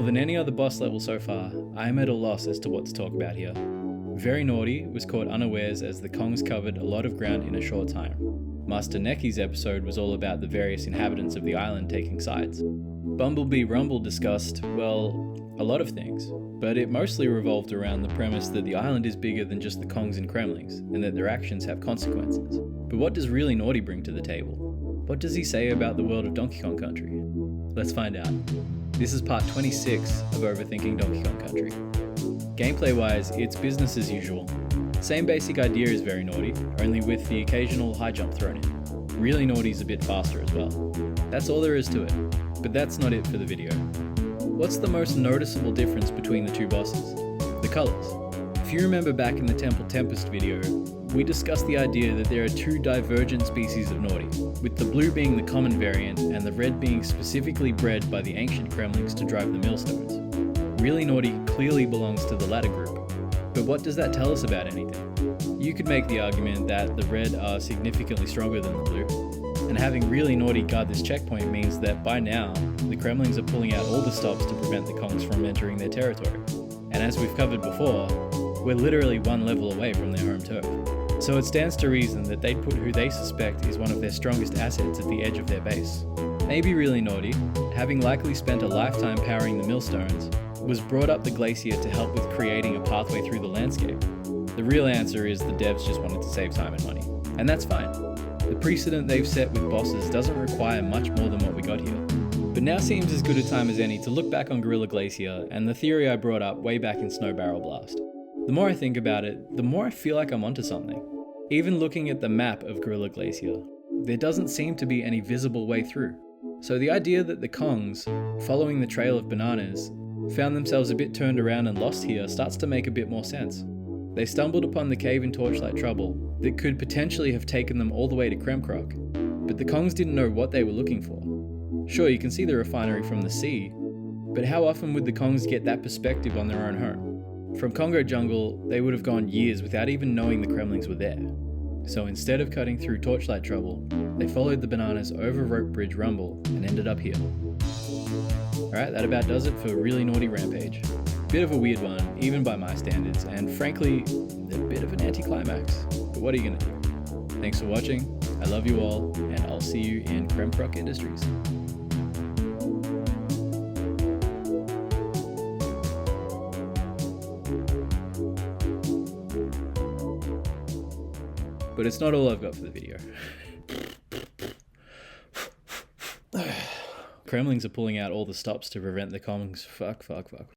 than any other boss level so far, I am at a loss as to what to talk about here. Very Naughty was caught unawares as the Kongs covered a lot of ground in a short time. Master Necky's episode was all about the various inhabitants of the island taking sides. Bumblebee Rumble discussed, well, a lot of things, but it mostly revolved around the premise that the island is bigger than just the Kongs and Kremlings, and that their actions have consequences. But what does Really Naughty bring to the table? What does he say about the world of Donkey Kong Country? Let's find out. This is part 26 of Overthinking Donkey Kong Country. Gameplay wise, it's business as usual. Same basic idea as Very Naughty, only with the occasional high jump thrown in. Really Naughty's a bit faster as well. That's all there is to it, but that's not it for the video. What's the most noticeable difference between the two bosses? The colours. If you remember back in the Temple Tempest video, we discussed the idea that there are two divergent species of Naughty, with the blue being the common variant and the red being specifically bred by the ancient Kremlings to drive the millstones. Really Naughty clearly belongs to the latter group, but what does that tell us about anything? You could make the argument that the red are significantly stronger than the blue, and having Really Naughty guard this checkpoint means that by now, the Kremlings are pulling out all the stops to prevent the Kongs from entering their territory. And as we've covered before, we're literally one level away from their home turf. So it stands to reason that they'd put who they suspect is one of their strongest assets at the edge of their base. Maybe Really Naughty, having likely spent a lifetime powering the millstones, was brought up the glacier to help with creating a pathway through the landscape. The real answer is the devs just wanted to save time and money. And that's fine. The precedent they've set with bosses doesn't require much more than what we got here. But now seems as good a time as any to look back on Gorilla Glacier and the theory I brought up way back in Snow Barrel Blast. The more I think about it, the more I feel like I'm onto something. Even looking at the map of Gorilla Glacier, there doesn't seem to be any visible way through. So the idea that the Kongs, following the trail of bananas, found themselves a bit turned around and lost here starts to make a bit more sense. They stumbled upon the cave in Torchlight Trouble that could potentially have taken them all the way to Kremkrok, but the Kongs didn't know what they were looking for. Sure, you can see the refinery from the sea, but how often would the Kongs get that perspective on their own home? From Congo Jungle, they would have gone years without even knowing the Kremlings were there. So instead of cutting through Torchlight Trouble, they followed the bananas over Rope Bridge Rumble and ended up here. Alright, that about does it for Really Naughty Rampage. Bit of a weird one, even by my standards, and frankly, a bit of an anticlimax. But what are you gonna do? Thanks for watching, I love you all, and I'll see you in Kremkrok Industries. But it's not all I've got for the video. Kremlings are pulling out all the stops to prevent the Kongs. Fuck.